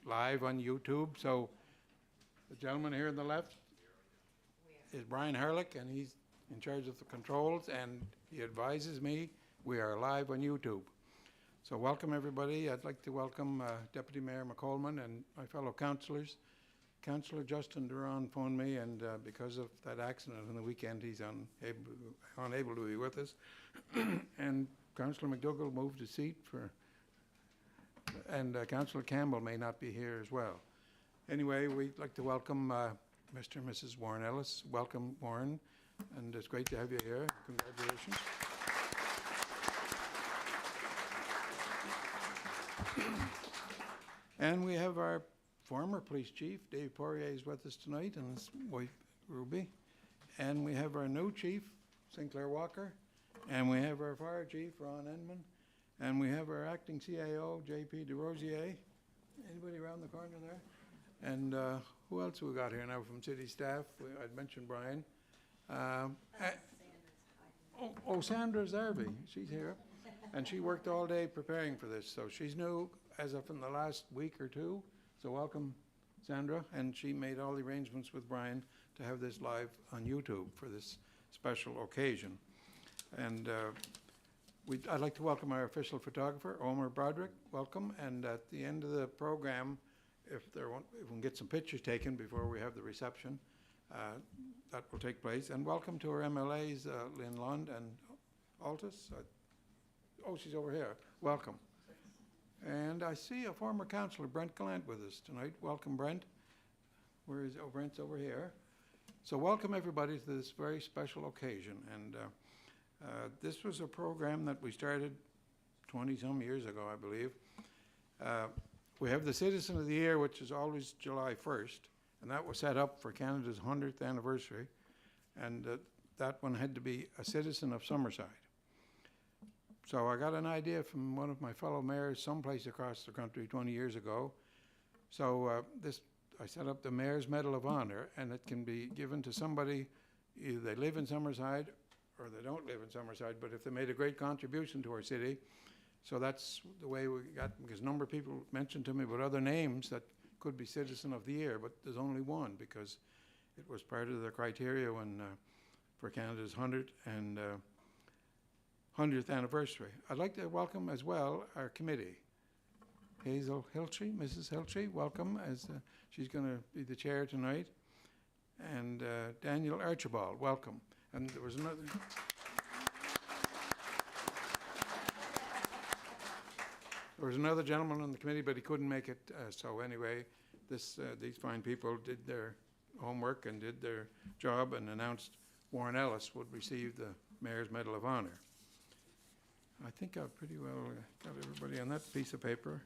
live on YouTube. So the gentleman here on the left is Brian Herlick, and he's in charge of the controls, and he advises me we are live on YouTube. So welcome, everybody. I'd like to welcome Deputy Mayor McColman and my fellow councillors. Councillor Justin Duran phoned me, and because of that accident on the weekend, he's unable to be with us. And Councillor McDougall moved his seat and Councillor Campbell may not be here as well. Anyway, we'd like to welcome Mr. and Mrs. Warren Ellis. Welcome, Warren, and it's great to have you here. Congratulations. And we have our former police chief, Dave Poirier, is with us tonight, and his wife, Ruby. And we have our new chief, Sinclair Walker. And we have our fire chief, Ron Enman. And we have our acting CAO, JP DeRosier. Anybody around the corner there? And who else we got here now from city staff? I'd mentioned Brian. Sandra Zarby, she's here. And she worked all day preparing for this. So she's new as of in the last week or two. So welcome, Sandra. And she made all the arrangements with Brian to have this live on YouTube for this special occasion. And I'd like to welcome our official photographer, Omer Broderick. Welcome. And at the end of the program, if we can get some pictures taken before we have the reception, that will take place. And welcome to our MLAs, Lynn Lund and Altus. She's over here. Welcome. And I see a former councillor, Brent Gallant, with us tonight. Welcome, Brent. Where is Brent's over here. So welcome everybody to this very special occasion. And this was a program that we started 20-some years ago, I believe. We have the Citizen of the Year, which is always July 1st, and that was set up for Canada's 100th anniversary, and that one had to be a citizen of Summerside. So I got an idea from one of my fellow mayors someplace across the country 20 years ago. So I set up the Mayor's Medal of Honor, and it can be given to somebody, either they live in Summerside or they don't live in Summerside, but if they made a great contribution to our city. So that's the way we got, because a number of people mentioned to me about other names that could be Citizen of the Year, but there's only one because it was part of the criteria when for Canada's 100th anniversary. I'd like to welcome as well our committee. Hazel Hilchey, Mrs. Hilchey, welcome, as she's going to be the chair tonight. And Daniel Archibald, welcome. And there was another... There was another gentleman on the committee, but he couldn't make it. So anyway, these fine people did their homework and did their job and announced Warren Ellis would receive the Mayor's Medal of Honor. I think I've pretty well got everybody on that piece of paper.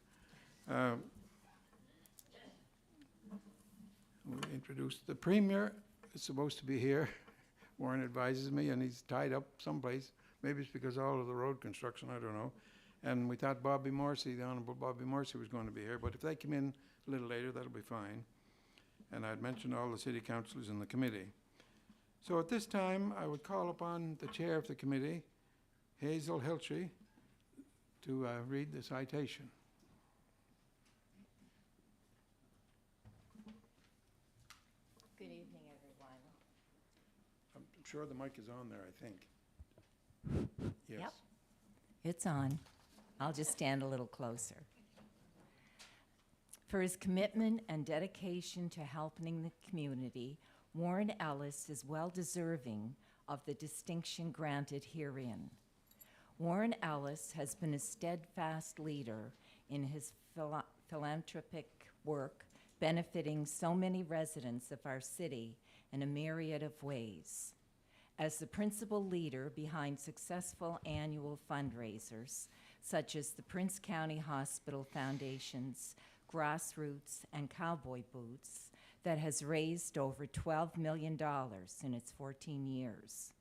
We'll introduce the Premier. Is supposed to be here. Warren advises me, and he's tied up someplace. Maybe it's because of all of the road construction, I don't know. And we thought Bobby Morrissey, the Honourable Bobby Morrissey, was going to be here, but if they come in a little later, that'll be fine. And I'd mentioned all the city councillors in the committee. So at this time, I would call upon the chair of the committee, Hazel Hilchey, to read the citation. Good evening, everyone. I'm sure the mic is on there, I think. Yes. Yep, it's on. I'll just stand a little closer. For his commitment and dedication to helping the community, Warren Ellis is well deserving of the distinction granted herein. Warren Ellis has been a steadfast leader in his philanthropic work, benefiting so many residents of our city in a myriad of ways. As the principal leader behind successful annual fundraisers, such as the Prince County Hospital Foundation's Grassroots and Cowboy Boots, that has raised over $12 million in its 14 years,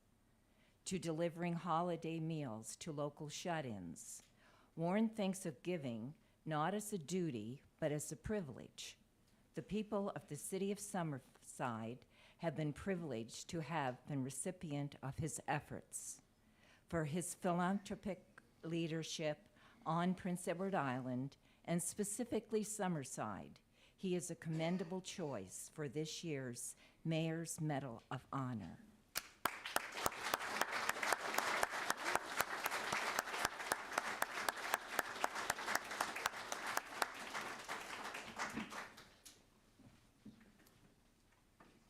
to delivering holiday meals to local shut-ins, Warren thinks of giving not as a duty, but as a privilege. The people of the city of Summerside have been privileged to have been recipient of his efforts. For his philanthropic leadership on Prince Edward Island, and specifically Summerside, He is a commendable choice for this year's Mayor's Medal of Honor.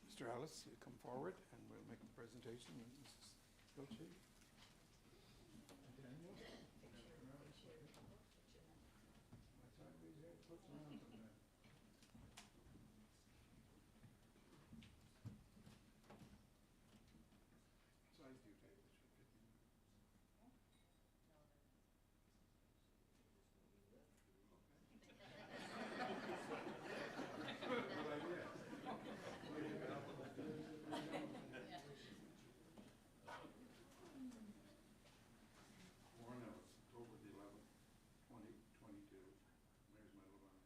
Mr. Ellis, you come forward and we'll make the presentation. Mrs. Gilchi. Daniel? Size do you take that should fit you? Good idea. Warren Ellis, October the 11th, 2022, Mayor's Medal of Honor.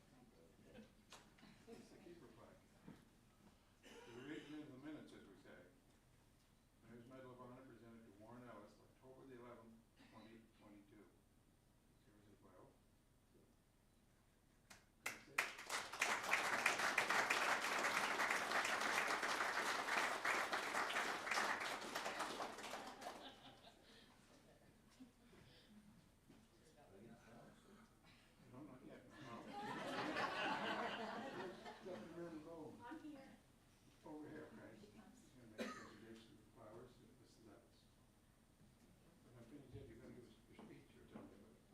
Congratulations. It's the keeper plaque. We're reading into the minutes, as we say. Mayor's Medal of Honor presented to Warren Ellis, October the 11th, 2022. It's yours as well. That's it. No, not yet, no. I'm here. Over here, right? You're gonna make a presentation of the flowers, Mrs. Ellis. When I'm finished, you're gonna give us your speech or tell me about it.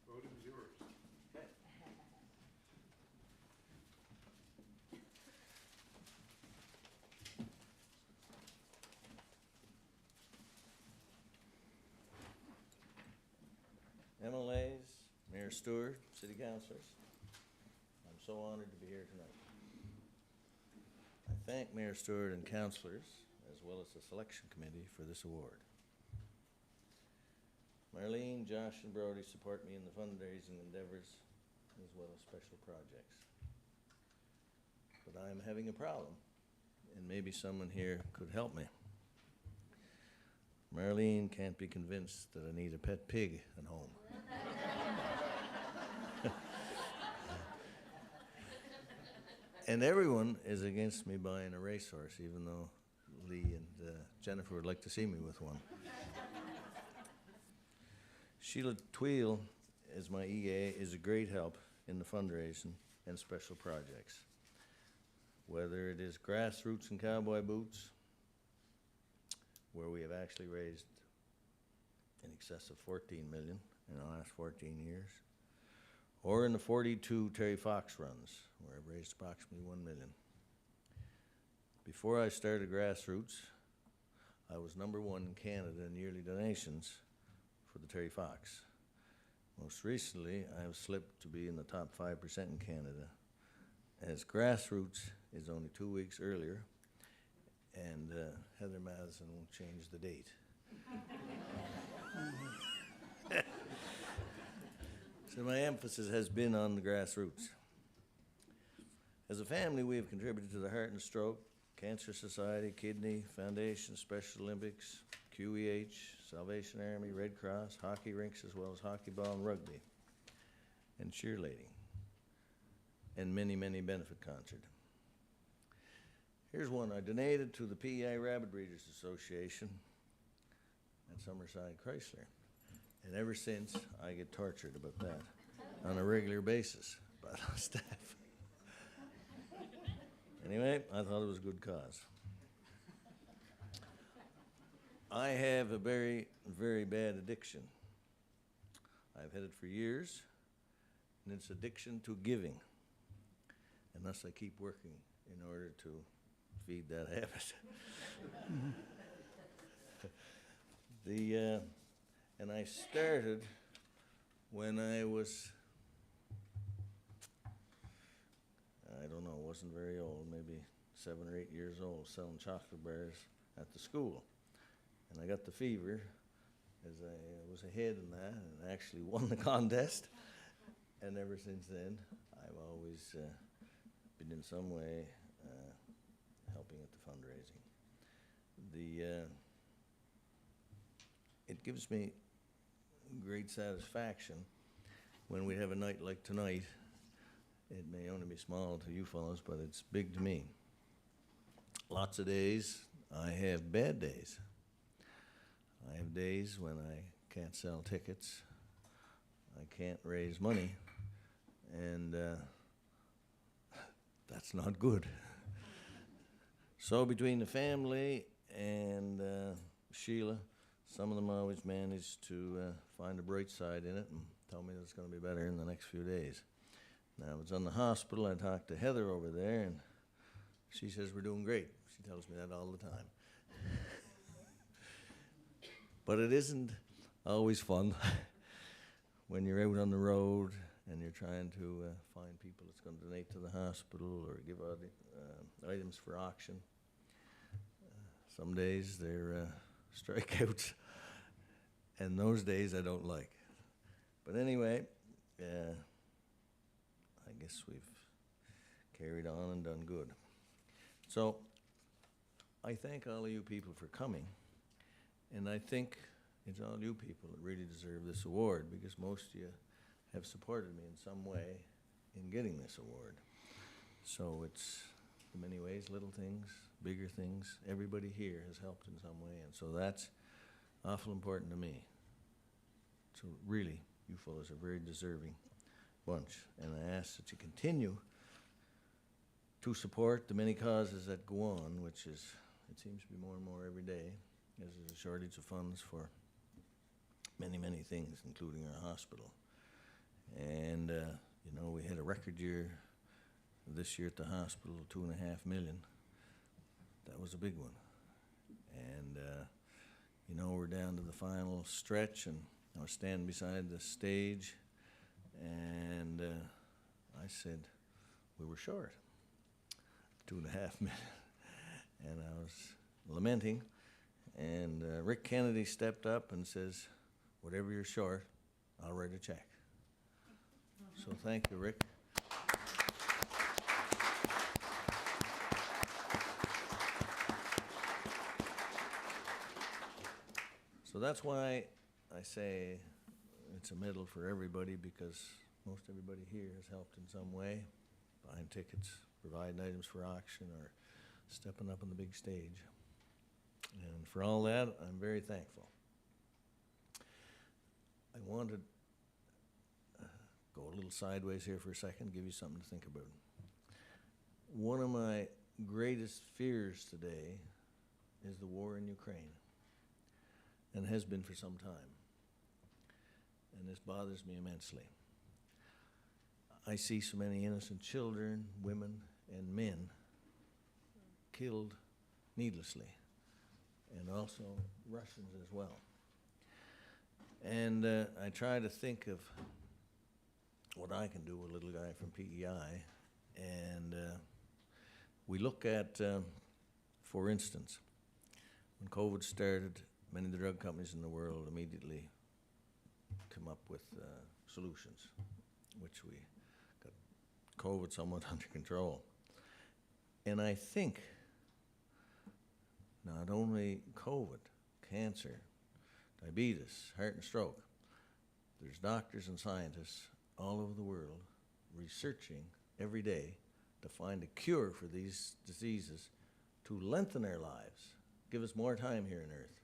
Voting is yours. MLAs, Mayor Stewart, City Councilors, I'm so honored to be here tonight. I thank Mayor Stewart and councilors, as well as the selection committee, for this award. Marlene, Josh, and Brody support me in the fundraising endeavors, as well as special projects. But I'm having a problem, and maybe someone here could help me. Marlene can't be convinced that I need a pet pig at home. And everyone is against me buying a racehorse, even though Lee and Jennifer would like to see me with one. Sheila Tweel, as my EA, is a great help in the fundraising and special projects. Whether it is grassroots and cowboy boots, where we have actually raised in excess of 14 million in the last 14 years, or in the 42 Terry Fox runs, where I've raised approximately 1 million. Before I started grassroots, I was #1 in Canada in yearly donations for the Terry Fox. Most recently, I have slipped to be in the top 5% in Canada, as grassroots is only 2 weeks earlier, and Heather Madison won't change the date. So my emphasis has been on the grassroots. As a family, we have contributed to the Heart and Stroke, Cancer Society, Kidney Foundation, Special Olympics, QEH, Salvation Army, Red Cross, hockey rinks, as well as hockey ball and rugby, and cheerleading, and many, many benefit concerts. Here's one I donated to the PEI Rabbit Breeders Association at Summerside Chrysler. And ever since, I get tortured about that on a regular basis by the staff. Anyway, I thought it was a good cause. I have a very, very bad addiction. I've had it for years, and it's addiction to giving. And thus I keep working in order to feed that habit. And I started when I was, I don't know, wasn't very old, maybe 7 or 8 years old, selling chocolate bars at the school. And I got the fever as I was ahead in that and actually won the contest. And ever since then, I've always been in some way helping at the fundraising. It gives me great satisfaction when we have a night like tonight. It may only be small to you fellows, but it's big to me. Lots of days I have bad days. I have days when I can't sell tickets, I can't raise money, and that's not good. So between the family and Sheila, some of them always manage to find a bright side in it and tell me that it's going to be better in the next few days. Now, I was in the hospital. I talked to Heather over there, and she says we're doing great. She tells me that all the time. But it isn't always fun when you're out on the road and you're trying to find people that's going to donate to the hospital or give out items for auction. Some days they're strikeouts, and those days I don't like. But anyway, I guess we've carried on and done good. So I thank all of you people for coming, and I think it's all you people that really deserve this award, because most of you have supported me in some way in getting this award. So it's in many ways little things, bigger things. Everybody here has helped in some way, and so that's awful important to me. So really, you fellows are a very deserving bunch, and I ask that you continue to support the many causes that go on, which is, it seems to be more and more every day, as there's a shortage of funds for many, many things, including our hospital. And, you know, we had a record year this year at the hospital, $2.5 million. That was a big one. And, you know, we're down to the final stretch, and I was standing beside the stage, and I said we were short $2.5 million. And I was lamenting, and Rick Kennedy stepped up and says, whatever you're short, I'll write a check. So thank you, Rick. So that's why I say it's a medal for everybody, because most everybody here has helped in some way, buying tickets, providing items for auction, or stepping up on the big stage. And for all that, I'm very thankful. I want to go a little sideways here for a second, give you something to think about. One of my greatest fears today is the war in Ukraine, and has been for some time. And this bothers me immensely. I see so many innocent children, women, and men killed needlessly, and also Russians as well. And I try to think of what I can do, a little guy from PEI, and we look at, for instance, when COVID started, many of the drug companies in the world immediately come up with solutions, which we got COVID somewhat under control. And I think not only COVID, cancer, diabetes, heart and stroke, there's doctors and scientists all over the world researching every day to find a cure for these diseases, to lengthen our lives, give us more time here on earth.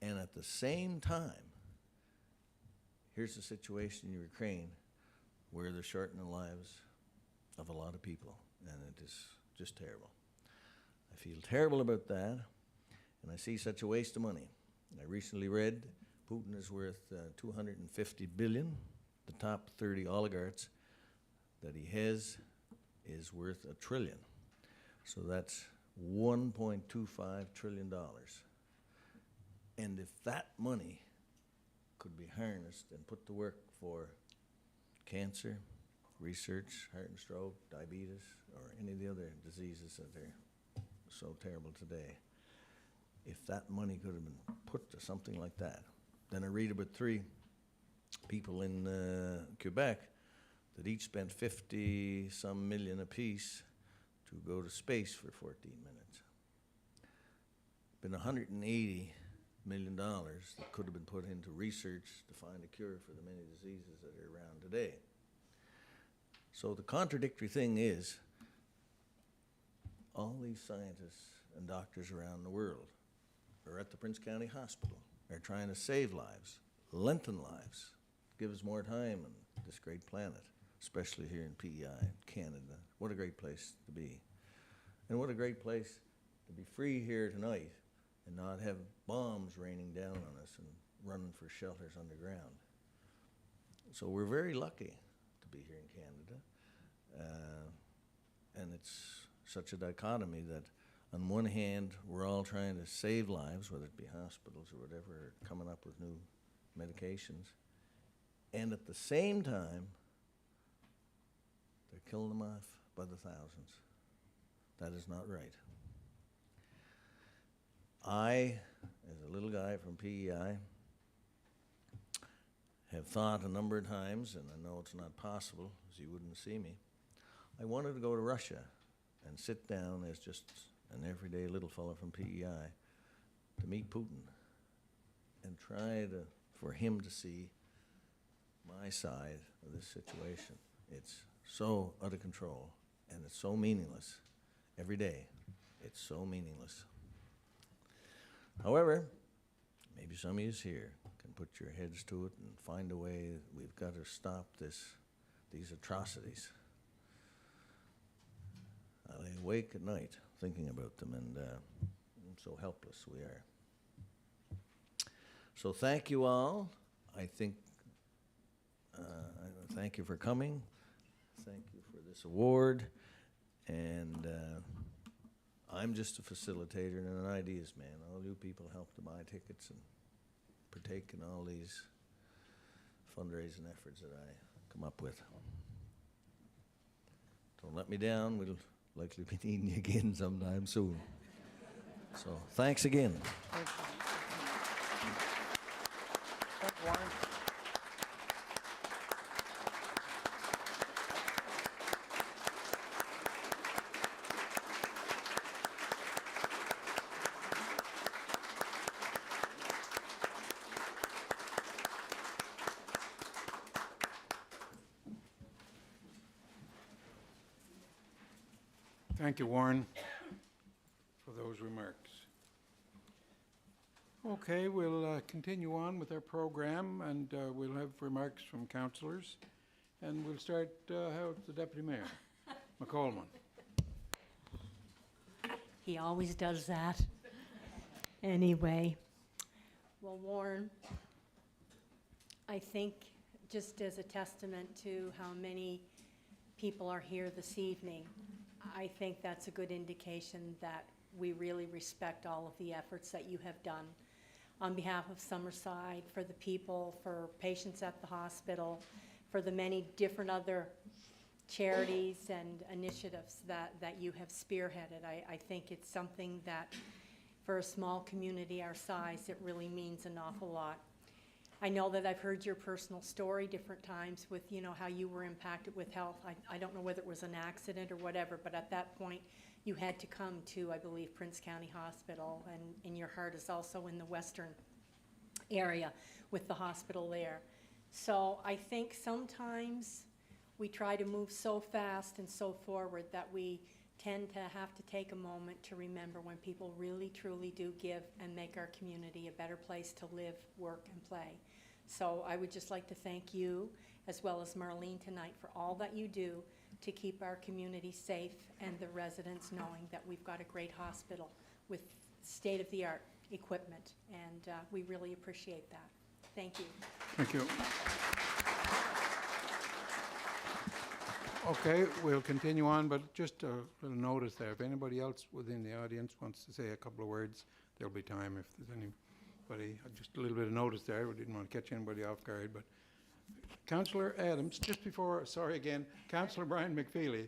And at the same time, here's the situation in Ukraine where they're shortening the lives of a lot of people, and it is just terrible. I feel terrible about that, and I see such a waste of money. I recently read Putin is worth $250 billion. The top 30 oligarchs that he has is worth $1 trillion. So that's $1.25 trillion. And if that money could be harnessed and put to work for cancer, research, heart and stroke, diabetes, or any of the other diseases that are so terrible today, if that money could have been put to something like that. Then I read about 3 people in Quebec that each spent 50-some million apiece to go to space for 14 minutes. Been $180 million that could have been put into research to find a cure for the many diseases that are around today. So the contradictory thing is, all these scientists and doctors around the world are at the Prince County Hospital. They're trying to save lives, lengthen lives, give us more time on this great planet, especially here in PEI, Canada. What a great place to be. And what a great place to be free here tonight and not have bombs raining down on us and running for shelters underground. So we're very lucky to be here in Canada. And it's such a dichotomy that on one hand, we're all trying to save lives, whether it be hospitals or whatever, or coming up with new medications. And at the same time, they're killing them off by the thousands. That is not right. I, as a little guy from PEI, have thought a number of times, and I know it's not possible, as you wouldn't see me, I wanted to go to Russia and sit down as just an everyday little fellow from PEI to meet Putin and try for him to see my side of this situation. It's so out of control, and it's so meaningless. Every day, it's so meaningless. However, maybe some of you here can put your heads to it and find a way. We've got to stop these atrocities. I lay awake at night thinking about them, and so helpless we are. So thank you all. I think, thank you for coming. Thank you for this award. And I'm just a facilitator and an ideas man. All you people help to buy tickets and partake in all these fundraising efforts that I come up with. Don't let me down. We'll likely be needing you again sometime soon. So thanks again. Thanks, Warren. Thank you, Warren, for those remarks. Okay, we'll continue on with our program, and we'll have remarks from councillors. And we'll start with the Deputy Mayor, McColeman. He always does that. Anyway, well, Warren, I think just as a testament to how many people are here this evening, I think that's a good indication that we really respect all of the efforts that you have done on behalf of Summerside, for the people, for patients at the hospital, for the many different other charities and initiatives that you have spearheaded. I think it's something that for a small community our size, it really means an awful lot. I know that I've heard your personal story different times with, you know, how you were impacted with health. I don't know whether it was an accident or whatever, but at that point you had to come to, I believe, Prince County Hospital, and your heart is also in the western area with the hospital there. So I think sometimes we try to move so fast and so forward that we tend to have to take a moment to remember when people really, truly do give and make our community a better place to live, work, and play. So I would just like to thank you, as well as Marlene tonight, for all that you do to keep our community safe and the residents knowing that we've got a great hospital with state-of-the-art equipment, and we really appreciate that. Thank you. Thank you. Okay, we'll continue on, but just a little notice there. If anybody else within the audience wants to say a couple of words, there'll be time if there's any but just a little bit of notice there. We didn't want to catch anybody off guard, but Councillor Adams, just before, sorry again, Councillor Brian McFeely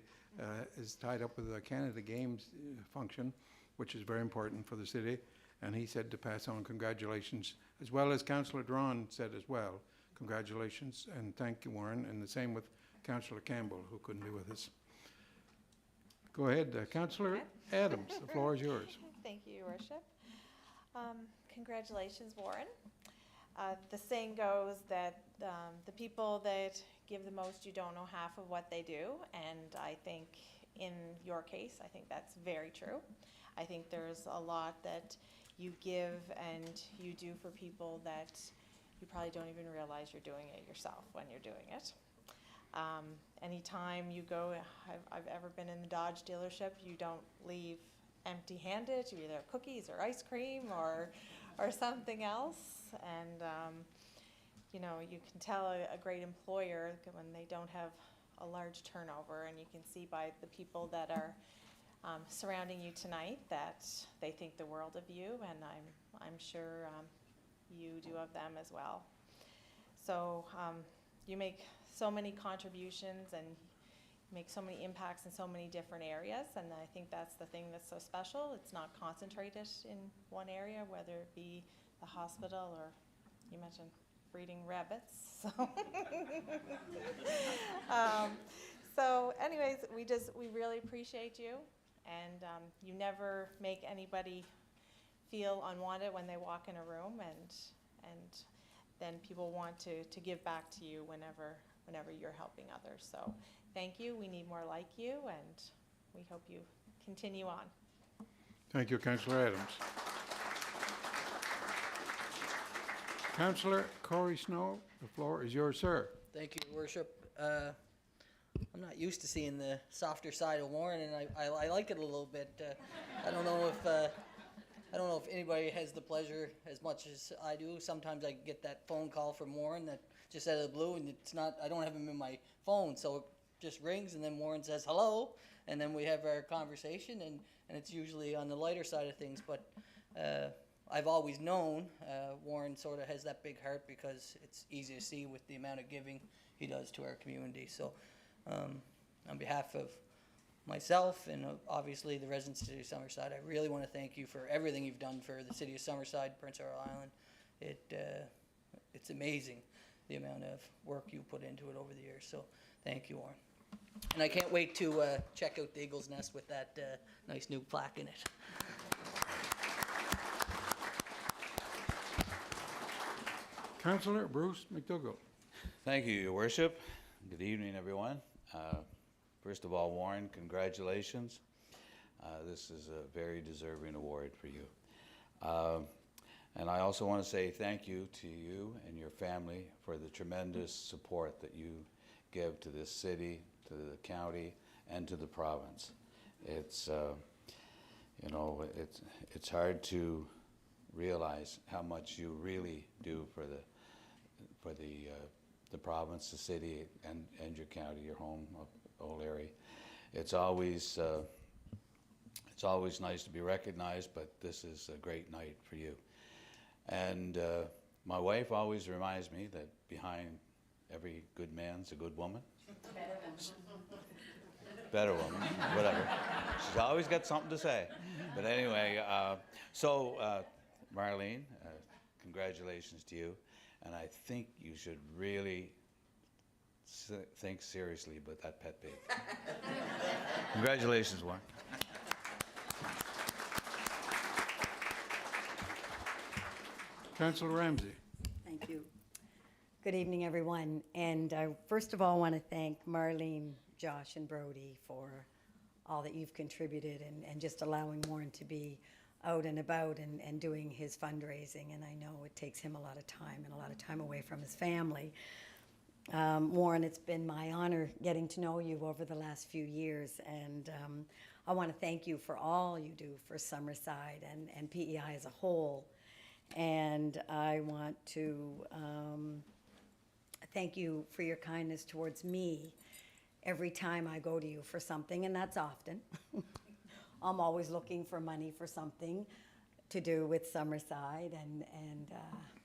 is tied up with the Canada Games function, which is very important for the city, and he said to pass on congratulations, as well as Councillor Drawn said as well, congratulations and thank you, Warren, and the same with Councillor Campbell, who couldn't be with us. Go ahead, Councillor Adams, the floor is yours. Thank you, Your Worship. Congratulations, Warren. The saying goes that the people that give the most, you don't know half of what they do, and I think in your case, I think that's very true. I think there's a lot that you give and you do for people that you probably don't even realize you're doing it yourself when you're doing it. Anytime you go, I've ever been in the Dodge dealership, you don't leave empty-handed. You either have cookies or ice cream or something else. And you know, you can tell a great employer when they don't have a large turnover, and you can see by the people that are surrounding you tonight that they think the world of you, and I'm sure you do of them as well. So you make so many contributions and make so many impacts in so many different areas, and I think that's the thing that's so special. It's not concentrated in one area, whether it be the hospital or you mentioned breeding rabbits. So anyways, we really appreciate you, and you never make anybody feel unwanted when they walk in a room, and then people want to give back to you whenever you're helping others. So thank you. We need more like you, and we hope you continue on. Thank you, Councillor Adams. Councillor Corey Snow, the floor is yours, sir. Thank you, Your Worship. I'm not used to seeing the softer side of Warren, and I like it a little bit. I don't know if anybody has the pleasure as much as I do. Sometimes I get that phone call from Warren that just out of the blue, and I don't have him in my phone, so it just rings, and then Warren says hello, and then we have our conversation, and it's usually on the lighter side of things. But I've always known Warren sort of has that big heart, because it's easy to see with the amount of giving he does to our community. So on behalf of myself and obviously the residents of the city of Summerside, I really want to thank you for everything you've done for the city of Summerside, Prince Edward Island. It's amazing the amount of work you put into it over the years. So thank you, Warren. And I can't wait to check out the Eagle's Nest with that nice new plaque in it. Councillor Bruce McDougall. Thank you, Your Worship. Good evening, everyone. First of all, Warren, congratulations. This is a very deserving award for you. And I also want to say thank you to you and your family for the tremendous support that you give to this city, to the county, and to the province. It's, you know, it's hard to realize how much you really do for the province, the city, and your county, your home, O'Leary. It's always nice to be recognized, but this is a great night for you. And my wife always reminds me that behind every good man's a good woman. Better woman, whatever. She's always got something to say. But anyway, Marlene, congratulations to you. And I think you should really think seriously about that pet peeve. Congratulations, Warren. Councillor Ramsey. Thank you. Good evening, everyone. And I first of all want to thank Marlene, Josh, and Brody for all that you've contributed and just allowing Warren to be out and about and doing his fundraising. And I know it takes him a lot of time and a lot of time away from his family. Warren, it's been my honor getting to know you over the last few years, and I want to thank you for all you do for Summerside and PEI as a whole. And I want to thank you for your kindness towards me every time I go to you for something, and that's often. I'm always looking for money for something. to do with Summerside and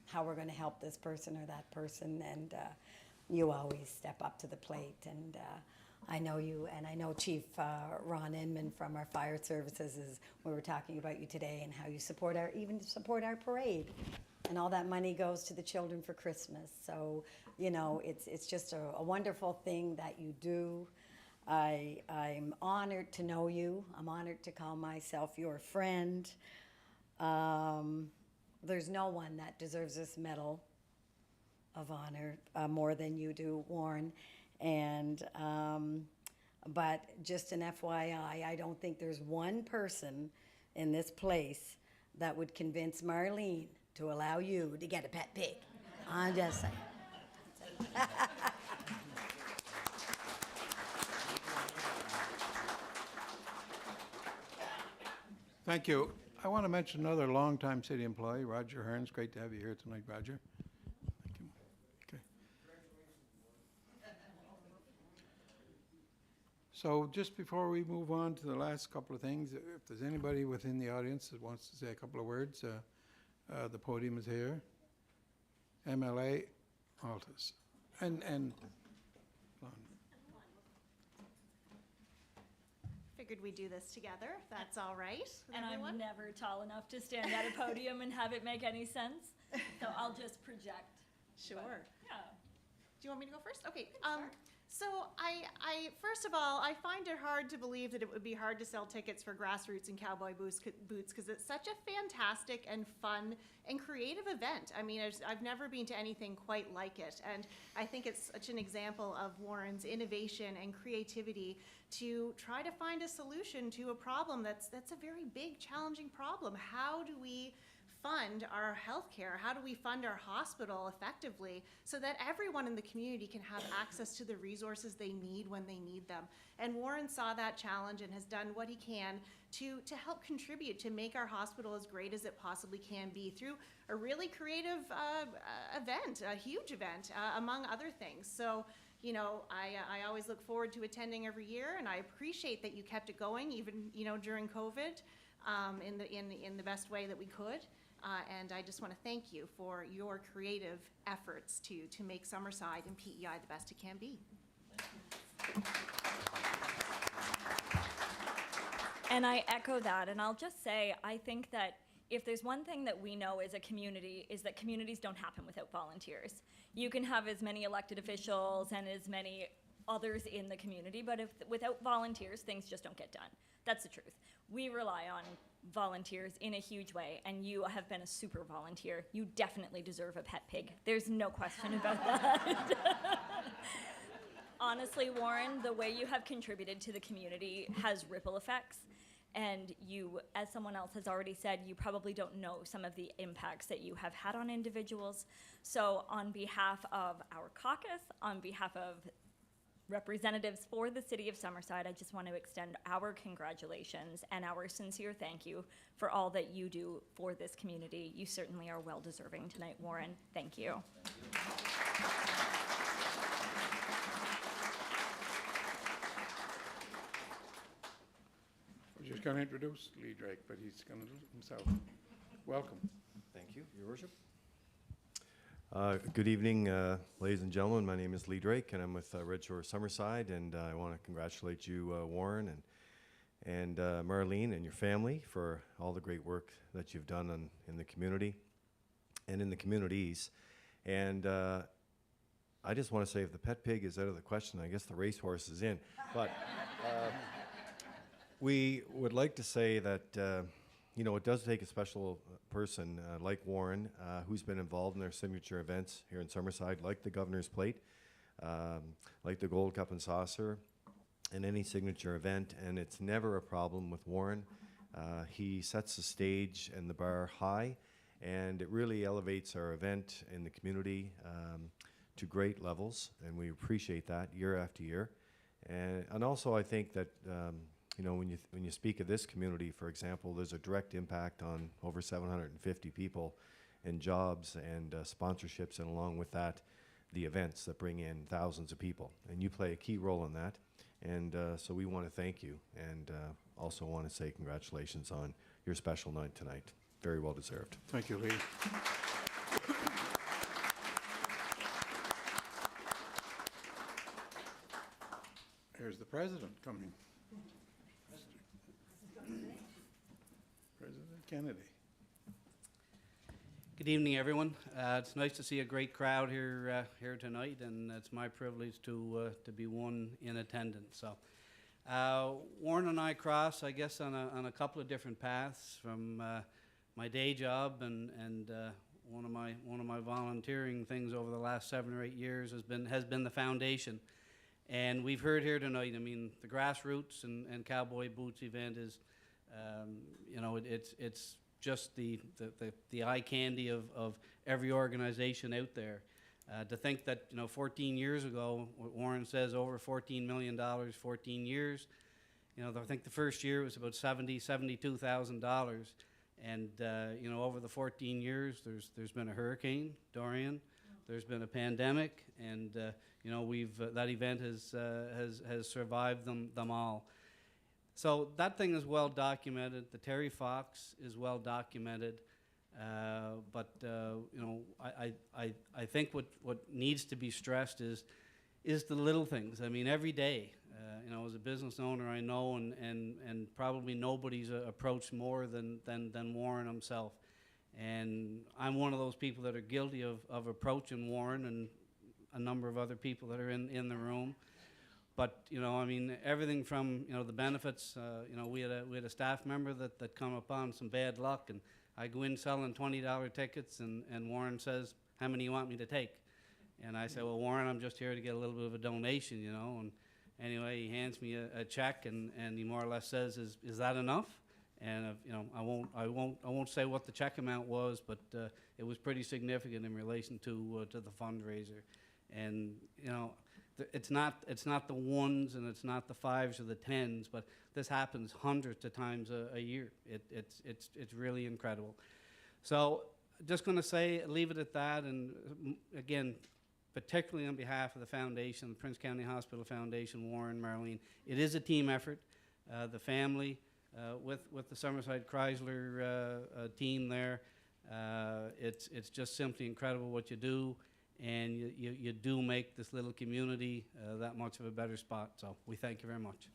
how we're going to help this person or that person. And you always step up to the plate. And I know you, and I know Chief Ron Inman from our fire services is, we were talking about you today and how you support our parade. And all that money goes to the children for Christmas. So, you know, it's just a wonderful thing that you do. I'm honored to know you. I'm honored to call myself your friend. There's no one that deserves this medal of honor more than you do, Warren. And but just an FYI, I don't think there's one person in this place that would convince Marlene to allow you to get a pet pig. I'm just saying. Thank you. I want to mention another longtime city employee, Roger Hearns. Great to have you here tonight, Roger. Thank you. Okay. So just before we move on to the last couple of things, if there's anybody within the audience that wants to say a couple of words, the podium is here. MLA Altus. And Figured we'd do this together, if that's all right with And everyone. I'm never tall enough to stand at a podium and have it make any sense, so I'll just project. Sure. Yeah. Do you want me to go first? Okay. So I first of all, I find it hard to believe that it would be hard to sell tickets for Grassroots and Cowboy Boots because it's such a fantastic and fun and creative event. I mean, I've never been to anything quite like it, and I think it's such an example of Warren's innovation and creativity to try to find a solution to a problem that's a very big, challenging problem. How do we fund our healthcare? How do we fund our hospital effectively so that everyone in the community can have access to the resources they need when they need them? And Warren saw that challenge and has done what he can to help contribute to make our hospital as great as it possibly can be through a really creative event, a huge event, among other things. So, you know, I always look forward to attending every year, and I appreciate that you kept it going even, you know, during COVID, in the best way that we could. And I just want to thank you for your creative efforts to make Summerside and PEI the best it can be. And I echo that, and I'll just say, I think that if there's one thing that we know as a community is that communities don't happen without volunteers. You can have as many elected officials and as many others in the community, but without volunteers, things just don't get done. That's the truth. We rely on volunteers in a huge way, and you have been a super volunteer. You definitely deserve a pet pig. There's no question about that. Honestly, Warren, the way you have contributed to the community has ripple effects. And you, as someone else has already said, you probably don't know some of the impacts that you have had on individuals. So on behalf of our caucus, on behalf of representatives for the city of Summerside, I just want to extend our congratulations and our sincere thank you for all that you do for this community. You certainly are well deserving tonight, Warren. Thank you. we're just going to introduce Lee Drake, but he's going to do it himself. Welcome. Thank you, Your Worship. Good evening, ladies and gentlemen. My name is Lee Drake, and I'm with Red Shore Summerside, and I want to congratulate you, Warren, and Marlene and your family for all the great work that you've done in the community and in the communities. And I just want to say, if the pet pig is out of the question, I guess the racehorse is in. But we would like to say that you know, it does take a special person like Warren, who's been involved in their signature events here in Summerside, like the Governor's Plate, like the Gold Cup and Saucer, and any signature event. And it's never a problem with Warren. He sets the stage and the bar high, and it really elevates our event in the community to great levels, and we appreciate that year after year. And also, I think that you know, when you speak of this community, for example, there's a direct impact on over 750 people and jobs and sponsorships, and along with that, the events that bring in thousands of people. And you play a key role in that. And so we want to thank you, and also want to say congratulations on your special night tonight. very well deserved. Thank you, Lee. Here's the president coming. President Kennedy. Good evening, everyone. It's nice to see a great crowd here tonight, and it's my privilege to be one in attendance. So, Warren and I cross, I guess, on a couple of different paths. From my day job and one of my volunteering things over the last 7 or 8 years has been the foundation. And we've heard here tonight, I mean, the grassroots and cowboy boots event is, it's just the eye candy of every organization out there. To think that, 14 years ago, what Warren says, over $14 million, 14 years, I think the first year was about $72,000. And, over the 14 years, there's been a hurricane, Dorian, there's been a pandemic, and, that event has survived them all. So that thing is well documented. The Terry Fox is well documented. But I think what needs to be stressed is the little things. I mean, every day, as a business owner, I know, and probably nobody's approached more than Warren himself. And I'm one of those people that are guilty of approaching Warren and a number of other people that are in the room. But, everything from, the benefits, we had a staff member that come upon some bad luck, and I go in selling $20 tickets, and Warren says, how many you want me to take? And I say, well, Warren, I'm just here to get a little bit of a donation, and anyway, he hands me a check, and he more or less says, is that enough? And, I won't say what the check amount was, but it was pretty significant in relation to the fundraiser. And, it's not the ones and it's not the fives or the tens, but this happens hundreds of times a year. It's really incredible. So just going to leave it at that. And again, particularly on behalf of the foundation, the Prince County Hospital Foundation, Warren, Marlene, it is a team effort. The family with the Summerside Chrysler team there, it's just simply incredible what you do. And you do make this little community that much of a better spot. So we thank you very much.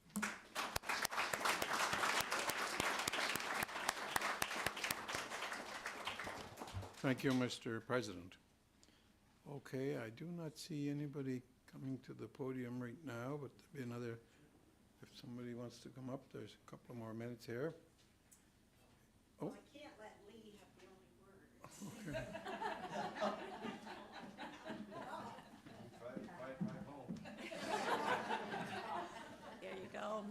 Thank you, Mr. President. Okay, I do not see anybody coming to the podium right now, but there'll be another, if somebody wants to come up, there's a couple more minutes here. Oh. Well, I can't let Lee have the only word. Okay. There you go.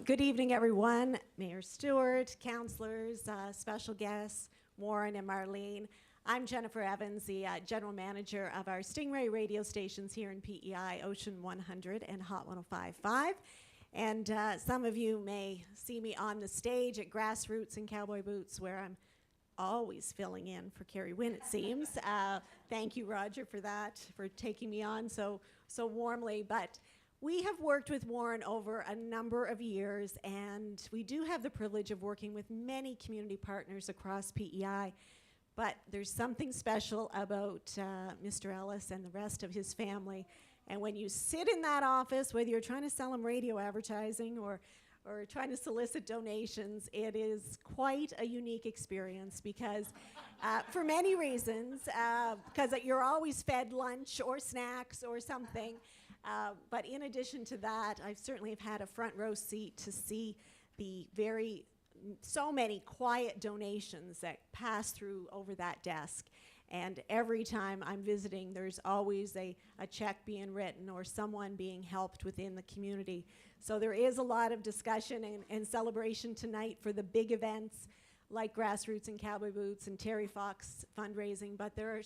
Good evening, everyone. Mayor Stewart, councilors, special guests, Warren and Marlene. I'm Jennifer Evans, the general manager of our Stingray radio stations here in PEI, Ocean 100 and Hot 105.5. And some of you may see me on the stage at Grassroots and Cowboy Boots, where I'm always filling in for Carrie Wynn, it seems. Thank you, Roger, for that, for taking me on so warmly. But we have worked with Warren over a number of years, and we do have the privilege of working with many community partners across PEI. But there's something special about Mr. Ellis and the rest of his family. And when you sit in that office, whether you're trying to sell him radio advertising or trying to solicit donations, it is quite a unique experience because for many reasons, because you're always fed lunch or snacks or something. But in addition to that, I certainly have had a front row seat to see the so many quiet donations that pass through over that desk. And every time I'm visiting, there's always a check being written or someone being helped within the community. So there is a lot of discussion and celebration tonight for the big events like Grassroots and Cowboy Boots and Terry Fox fundraising, but there are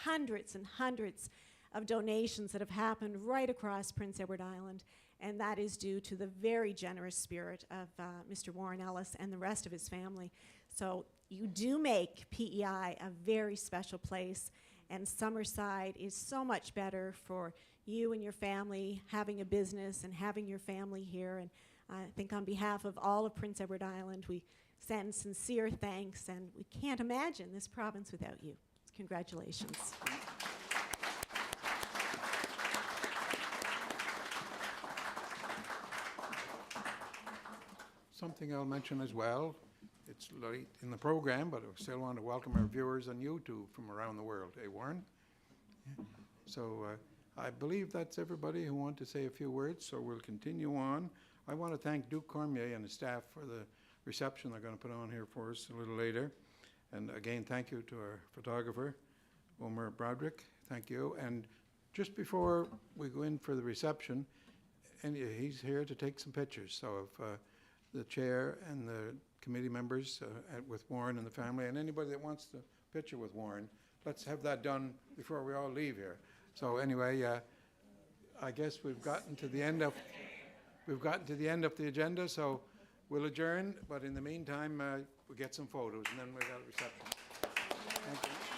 hundreds and hundreds of donations that have happened right across Prince Edward Island, and that is due to the very generous spirit of Mr. Warren Ellis and the rest of his family. So you do make PEI a very special place, and Summerside is so much better for you and your family having a business and having your family here. And I think on behalf of all of Prince Edward Island, we send sincere thanks, and we can't imagine this province without you. Congratulations. Something I'll mention as well, it's late in the program, but I still want to welcome our viewers on YouTube from around the world. Eh, Warren? Yeah. So I believe that's everybody who want to say a few words, so we'll continue on. I want to thank Duke Cormier and his staff for the reception they're going to put on here for us a little later. And again, thank you to our photographer, Omer Broderick. Thank you. And just before we go in for the reception, and he's here to take some pictures. So if the chair and the committee members with Warren and the family, and anybody that wants to picture with Warren, let's have that done before we all leave here. So anyway, I guess we've gotten to the end of the agenda. So we'll adjourn. But in the meantime, we'll get some photos, and then we'll have a reception. Thank you.